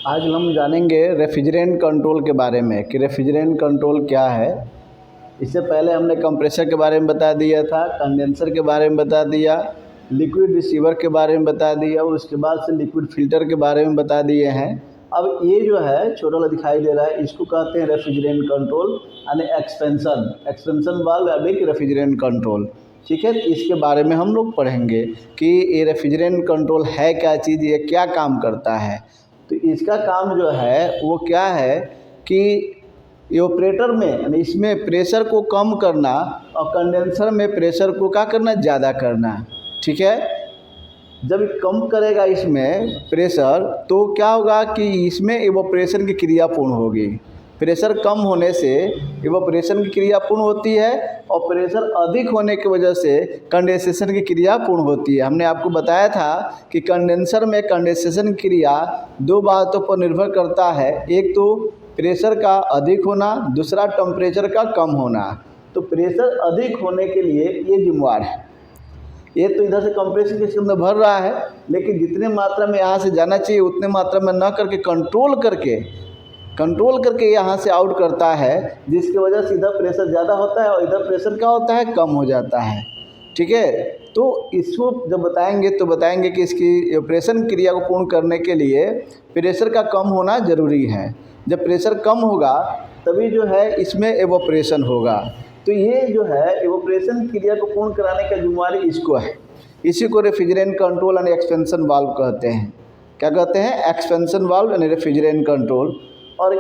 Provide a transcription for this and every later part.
आज हम जानेंगे रेफ्रिजरेंट कंट्रोल के बारे में कि रेफ्रिजरेंट कंट्रोल क्या है। इससे पहले हमने कंप्रेसर के बारे में बता दिया था, कंडेंसर के बारे में बता दिया, लिक्विड रिसीवर के बारे में बता दिया और उसके बाद से लिक्विड फ़िल्टर के बारे में बता दिए हैं। अब ये जो है छोटा वाला दिखाई दे रहा है, इसको कहते हैं रेफ्रिजरेंट कंट्रोल यानी एक्सपेंशन वाल्व या बिग रेफ्रिजरेंट कंट्रोल। ठीक है, तो इसके बारे में हम लोग पढ़ेंगे कि ये रेफ्रिजरेंट कंट्रोल है क्या चीज़, ये क्या काम करता है। तो इसका काम जो है वो क्या है कि ये ऑपरेटर में यानी इसमें प्रेशर को कम करना और कंडेंसर में प्रेशर को क्या करना, ज़्यादा करना। ठीक है, जब कम करेगा इसमें प्रेशर तो क्या होगा कि इसमें इवोपरेशन की क्रिया पूर्ण होगी। प्रेशर कम होने से इवोपरेशन की क्रिया पूर्ण होती है और प्रेशर अधिक होने की वजह से कंडेंसेशन की क्रिया पूर्ण होती है। हमने आपको बताया था कि कंडेंसर में कंडेंसेशन क्रिया दो बातों पर निर्भर करता है, एक तो प्रेशर का अधिक होना, दूसरा टेम्परेचर का कम होना। तो प्रेशर अधिक होने के लिए ये जिम्मेवार है। ये तो इधर से कंप्रेसर के अंदर भर रहा है, लेकिन जितने मात्रा में यहाँ से जाना चाहिए उतने मात्रा में न करके कंट्रोल करके यहाँ से आउट करता है, जिसकी वजह से इधर प्रेशर ज़्यादा होता है और इधर प्रेशर क्या होता है, कम हो जाता है। ठीक है, तो इसको जब बताएंगे तो बताएंगे कि इसकी ऑपरेशन क्रिया को पूर्ण करने के लिए प्रेशर का कम होना ज़रूरी है। जब प्रेशर कम होगा तभी जो है इसमें एवोपरेशन होगा। तो ये जो है एवोपरेशन क्रिया को पूर्ण कराने का जिम्मेवारी इसको है। इसी को रेफ्रिजरेंट कंट्रोल यानी एक्सपेंशन वाल्व कहते हैं। क्या कहते हैं? एक्सपेंशन वाल्व यानी रेफ्रिजरेंट कंट्रोल। और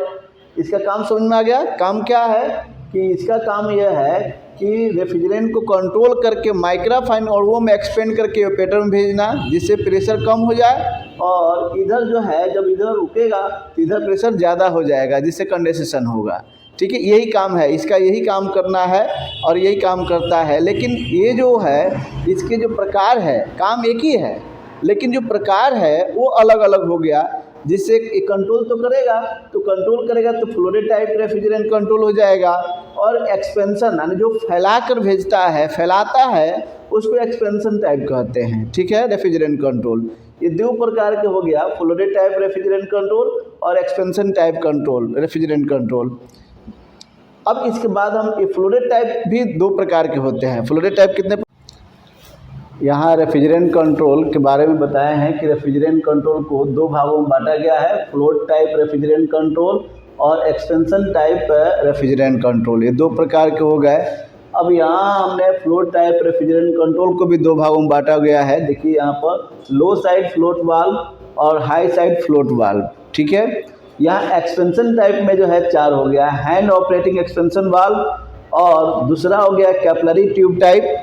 इसका काम समझ में आ गया? काम क्या है कि इसका काम यह है कि रेफ्रिजरेंट को कंट्रोल करके माइक्रोफाइन अणुओं में एक्सपेंड करके ऑपरेटर में भेजना, जिससे प्रेशर कम हो जाए और इधर जो है जब इधर रुकेगा तो इधर प्रेशर ज़्यादा हो जाएगा, जिससे कंडेंसेशन होगा। ठीक है, यही काम है इसका, यही काम करना है और यही काम करता है। लेकिन ये जो है इसके जो प्रकार है, काम एक ही है लेकिन जो प्रकार है वो अलग अलग हो गया। जिससे कंट्रोल तो करेगा तो फ्लोरेट टाइप रेफ्रिजरेंट कंट्रोल हो जाएगा। और एक्सपेंशन यानी जो फैलाता है उसको एक्सपेंशन टाइप कहते हैं। ठीक है, रेफ्रिजरेंट कंट्रोल ये दो प्रकार के हो गया, फ्लोरेट टाइप रेफ्रिजरेंट कंट्रोल और expansion type control refrigerant control. अब इसके बाद हम ये फ्लोरेट टाइप भी दो प्रकार के होते हैं। फ्लोरेट टाइप कितने, यहाँ रेफ्रिजरेंट कंट्रोल के बारे में बताए हैं कि रेफ्रिजरेंट कंट्रोल को दो भागों में बांटा गया है, फ्लोट टाइप रेफ्रिजरेंट कंट्रोल और एक्सपेंशन टाइप रेफ्रिजरेंट कंट्रोल। ये दो प्रकार के हो गए। अब यहाँ हमने फ्लोट टाइप रेफ्रिजरेंट कंट्रोल को भी दो भागों में बांटा गया है। देखिए यहाँ पर लो साइड फ्लोट वाल्व और हाई साइड फ्लोट वाल्व। ठीक है, यहाँ एक्सपेंशन टाइप में जो है चार हो गया, हैंड ऑपरेटिंग एक्सपेंशन वाल्व, और दूसरा हो गया कैपिलरी ट्यूब टाइप,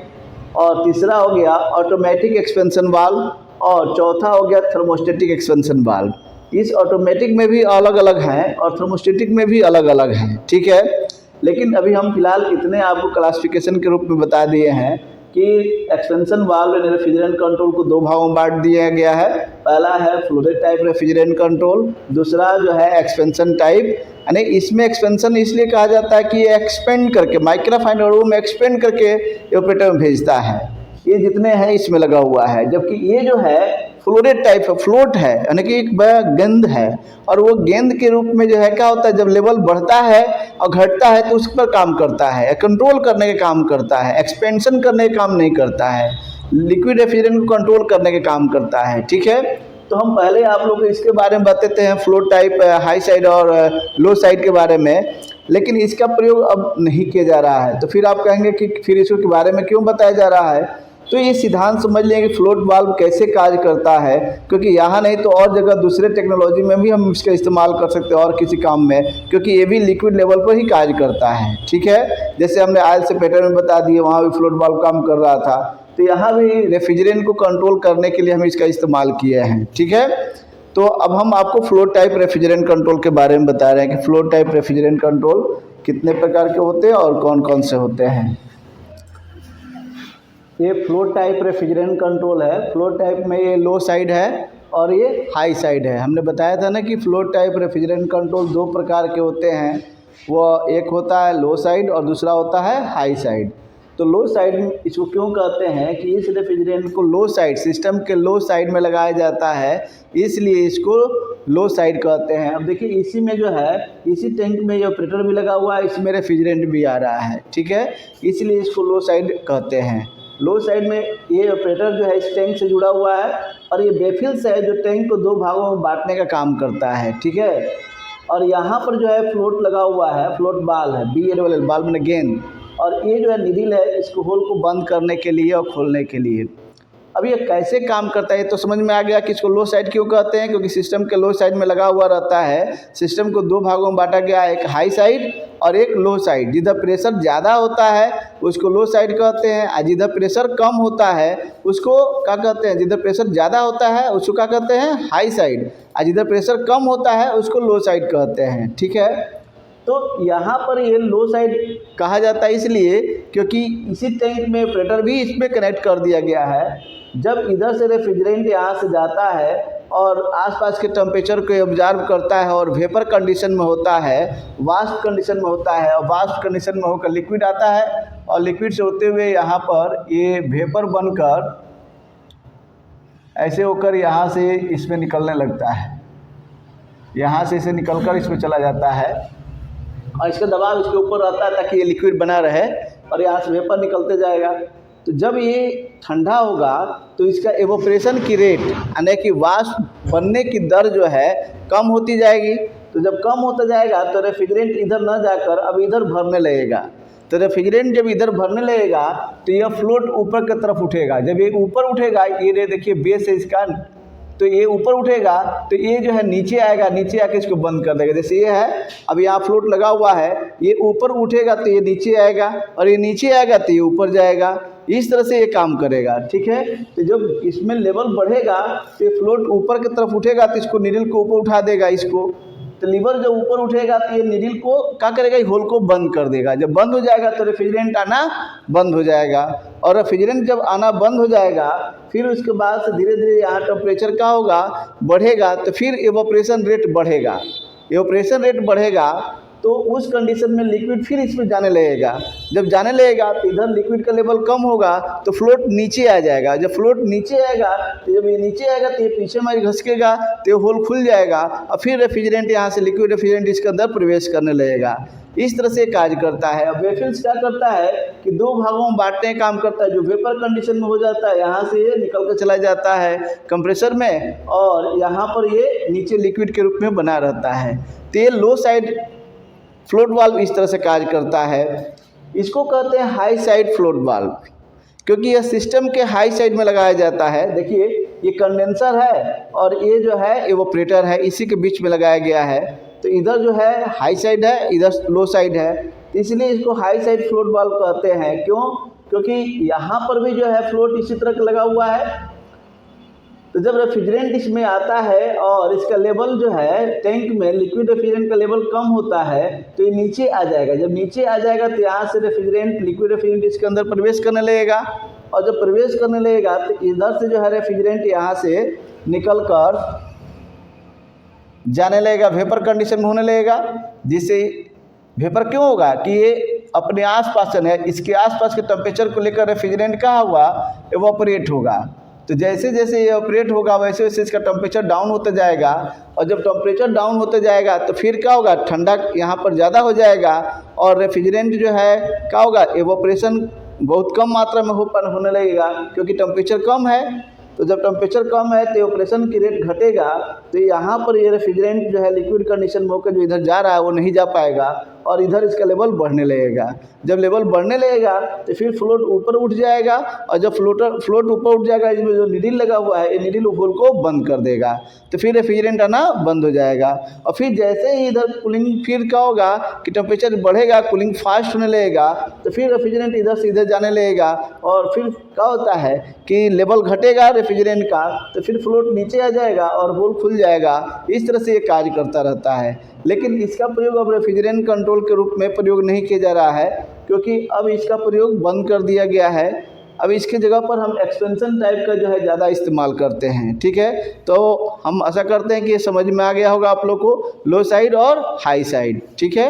और तीसरा हो गया ऑटोमेटिक एक्सपेंशन वाल्व, और चौथा हो गया थर्मोस्टेटिक एक्सपेंशन वाल्व। इस ऑटोमेटिक में भी अलग अलग हैं और थर्मोस्टेटिक में भी अलग अलग हैं। ठीक है, लेकिन अभी हम फिलहाल इतने आपको क्लासिफिकेशन के रूप में बता दिए हैं कि एक्सपेंशन वाल्व यानी रेफ्रिजरेंट कंट्रोल को दो भागों में बांट दिया गया है। पहला है फ्लोरेट टाइप रेफ्रिजरेंट कंट्रोल, दूसरा जो है एक्सपेंशन टाइप। यानी इसमें एक्सपेंशन इसलिए कहा जाता है कि ये एक्सपेंड करके माइक्रोफाइन अणुओं में एक्सपेंड करके ऑपरेटर में भेजता है। ये जितने हैं इसमें लगा हुआ है, जबकि ये जो है फ्लोरेट टाइप है, फ्लोट है यानी कि एक बड़ा गेंद है, और वो गेंद के रूप में जो है क्या होता है, जब लेवल बढ़ता है और घटता है तो उस पर काम करता है, कंट्रोल करने का काम करता है, एक्सपेंशन करने का काम नहीं करता है, लिक्विड रेफ्रिजरेंट को कंट्रोल करने का काम करता है। ठीक है, तो हम पहले आप लोग को इसके बारे में बताते हैं, फ्लोट टाइप हाई साइड और लो साइड के बारे में, लेकिन इसका प्रयोग अब नहीं किया जा रहा है। तो फिर आप कहेंगे कि फिर इसके बारे में क्यों बताया जा रहा है। तो ये सिद्धांत समझ लें कि फ्लोट वाल्व कैसे कार्य करता है, क्योंकि यहाँ नहीं तो और जगह दूसरे टेक्नोलॉजी में भी हम इसका इस्तेमाल कर सकते हैं और किसी काम में, क्योंकि ये भी लिक्विड लेवल पर ही कार्य करता है। ठीक है, जैसे हमने ऑयल सेपरेटर में बता दिए, वहाँ भी फ्लोट वाल्व काम कर रहा था, तो यहाँ भी रेफ्रिजरेंट को कंट्रोल करने के लिए हम इसका इस्तेमाल किए हैं। ठीक है, तो अब हम आपको फ्लोट टाइप रेफ्रिजरेंट कंट्रोल के बारे में बता रहे हैं कि फ्लोट टाइप रेफ्रिजरेंट कंट्रोल कितने प्रकार के होते हैं और कौन कौन से होते हैं। ये फ्लोट टाइप रेफ्रिजरेंट कंट्रोल है। फ्लोट टाइप में ये लो साइड है और ये हाई साइड है। हमने बताया था ना कि फ्लोट टाइप रेफ्रिजरेंट कंट्रोल दो प्रकार के होते हैं, वो एक होता है लो साइड और दूसरा होता है हाई साइड। तो लो साइड इसको क्यों कहते हैं कि इस रेफ्रिजरेंट को लो साइड, सिस्टम के लो साइड में लगाया जाता है, इसलिए इसको लो साइड कहते हैं। अब देखिए इसी में जो है, इसी टैंक में ये ऑपरेटर भी लगा हुआ है, इसमें रेफ्रिजरेंट भी आ रहा है, ठीक है, इसलिए इसको लो साइड कहते हैं। लो साइड में ये ऑपरेटर जो है इस टैंक से जुड़ा हुआ है और ये बेफिल्स है जो टैंक को दो भागों में बांटने का काम करता है, ठीक है। और यहाँ पर जो है फ्लोट लगा हुआ है, फ्लोट बाल है, BALL बाल में गेंद, और ये जो है निडिल है इसको होल को बंद करने के लिए और खोलने के लिए। अब ये कैसे काम करता है ये तो समझ में आ गया कि इसको लो साइड क्यों कहते हैं, क्योंकि सिस्टम के लो साइड में लगा हुआ रहता है। सिस्टम को दो भागों में बांटा गया है, एक हाई साइड और एक लो साइड। जिधर प्रेशर ज़्यादा होता है उसको लो साइड कहते हैं, और जिधर प्रेशर कम होता है उसको क्या कहते हैं, जिधर प्रेशर ज़्यादा होता है उसको क्या कहते हैं, हाई साइड, और जिधर प्रेशर कम होता है उसको लो साइड कहते हैं, ठीक है। तो यहाँ पर ये लो साइड कहा जाता है इसलिए क्योंकि इसी टैंक में ऑपरेटर भी इसमें कनेक्ट कर दिया गया है। जब इधर से रेफ्रिजरेंट यहाँ से जाता है और आसपास के टेम्परेचर को ऑब्जर्व करता है और वेपर कंडीशन में होता है, वाष्प कंडीशन में होता है, और वाष्प कंडीशन में होकर लिक्विड आता है, और लिक्विड से होते हुए यहाँ पर ये वेपर बनकर ऐसे होकर यहाँ से इसमें निकलने लगता है, यहाँ से इसे निकलकर इसमें चला जाता है, और इसका दबाव इसके ऊपर रहता है ताकि ये लिक्विड बना रहे, और यहाँ से वेपर निकलते जाएगा। तो जब ये ठंडा होगा तो इसका एवोपरेशन की रेट यानी कि वाष्प बनने की दर जो है कम होती जाएगी। तो जब कम होता जाएगा तो रेफ्रिजरेंट इधर न जाकर अब इधर भरने लगेगा। तो रेफ्रिजरेंट जब इधर भरने लगेगा तो यह फ्लोट ऊपर की तरफ उठेगा। जब ये ऊपर उठेगा, ये देखिए बेस है इसका, तो ये ऊपर उठेगा तो ये जो है नीचे आएगा, नीचे आके इसको बंद कर देगा। जैसे ये है, अब यहाँ फ्लोट लगा हुआ है, ये ऊपर उठेगा तो ये नीचे आएगा, और ये नीचे आएगा तो ये ऊपर जाएगा। इस तरह से ये काम करेगा, ठीक है। तो जब इसमें लेवल बढ़ेगा तो ये फ्लोट ऊपर की तरफ उठेगा तो इसको नीडल को ऊपर उठा देगा इसको। तो लीवर जब ऊपर उठेगा तो ये नीडल को क्या करेगा, होल को बंद कर देगा। जब बंद हो जाएगा तो रेफ्रिजरेंट आना बंद हो जाएगा, और रेफ्रिजरेंट जब आना बंद हो जाएगा फिर उसके बाद से धीरे धीरे यहाँ टेम्परेचर क्या होगा, बढ़ेगा, तो फिर एवोपरेशन रेट बढ़ेगा। एवोपरेशन रेट बढ़ेगा तो उस कंडीशन में लिक्विड फिर इसमें जाने लगेगा। जब जाने लगेगा तो इधर लिक्विड का लेवल कम होगा तो फ्लोट नीचे आ जाएगा। जब फ्लोट नीचे आएगा तो जब ये नीचे आएगा तो ये पीछे में घसकेगा तो ये होल खुल जाएगा, और फिर रेफ्रिजरेंट यहाँ से लिक्विड रेफ्रिजरेंट इसके अंदर प्रवेश करने लगेगा। इस तरह से कार्य करता है। अब वेफिल्स क्या करता है कि दो भागों में बांटने का काम करता है। जो वेपर कंडीशन में हो जाता है यहाँ से ये निकल कर चला जाता है कंप्रेसर में, और यहाँ पर ये नीचे लिक्विड के रूप में बना रहता है। तो ये लो साइड फ्लोट वाल्व इस तरह से कार्य करता है। इसको कहते हैं हाई साइड फ्लोट वाल्व, क्योंकि यह सिस्टम के हाई साइड में लगाया जाता है। देखिए ये कंडेंसर है और ये जो है एवोपरेटर है, इसी के बीच में लगाया गया है। तो इधर जो है हाई साइड है, इधर लो साइड है, तो इसलिए इसको हाई साइड फ्लोट वाल्व कहते हैं। क्यों? क्योंकि यहाँ पर भी जो है फ्लोट इसी तरह का लगा हुआ है। तो जब रेफ्रिजरेंट इसमें आता है और इसका लेवल जो है टैंक में लिक्विड रेफ्रिजरेंट का लेवल कम होता है तो ये नीचे आ जाएगा। जब नीचे आ जाएगा तो यहाँ से रेफ्रिजरेंट लिक्विड रेफ्रिजरेंट इसके अंदर प्रवेश करने लगेगा, और जब प्रवेश करने लगेगा तो इधर से जो है रेफ्रिजरेंट यहाँ से निकल कर जाने लगेगा, वेपर कंडीशन में होने लगेगा। जिससे वेपर क्यों होगा कि ये अपने आसपास है, इसके आसपास के टेम्परेचर को लेकर रेफ्रिजरेंट क्या हुआ, एवोपरेट होगा। तो जैसे जैसे ये ऑपरेट होगा वैसे वैसे इसका टेम्परेचर डाउन होता जाएगा, और जब टेम्परेचर डाउन होता जाएगा तो फिर क्या होगा, ठंडा यहाँ पर ज़्यादा हो जाएगा, और रेफ्रिजरेंट जो है क्या होगा, एवोपरेशन बहुत कम मात्रा में होने लगेगा क्योंकि टेम्परेचर कम है। तो जब टेम्परेचर कम है तो ऑपरेशन की रेट घटेगा, तो यहाँ पर ये रेफ्रिजरेंट जो है लिक्विड कंडीशन में होकर जो इधर जा रहा है वो नहीं जा पाएगा, और इधर इसका लेवल बढ़ने लगेगा। जब लेवल बढ़ने लगेगा तो फिर फ्लोट ऊपर उठ जाएगा, और जब फ्लोट ऊपर उठ जाएगा इसमें जो नीडल लगा हुआ है ये नीडल होल को बंद कर देगा, तो फिर रेफ्रिजरेंट आना बंद हो जाएगा। और फिर जैसे ही इधर कूलिंग फिर क्या होगा कि टेम्परेचर बढ़ेगा, कूलिंग फास्ट होने लगेगा, तो फिर रेफ्रिजरेंट इधर से इधर जाने लगेगा, और फिर क्या होता है कि लेवल घटेगा रेफ्रिजरेंट का, तो फिर फ्लोट नीचे आ जाएगा और होल खुल जाएगा। इस तरह से ये कार्य करता रहता है। लेकिन इसका प्रयोग अब रेफ्रिजरेंट कंट्रोल के रूप में प्रयोग नहीं किया जा रहा है, क्योंकि अब इसका प्रयोग बंद कर दिया गया है। अब इसके जगह पर हम एक्सपेंशन टाइप का जो है ज़्यादा इस्तेमाल करते हैं, ठीक है। तो हम आशा करते हैं कि ये समझ में आ गया होगा आप लोग को, लो साइड और हाई साइड, ठीक है।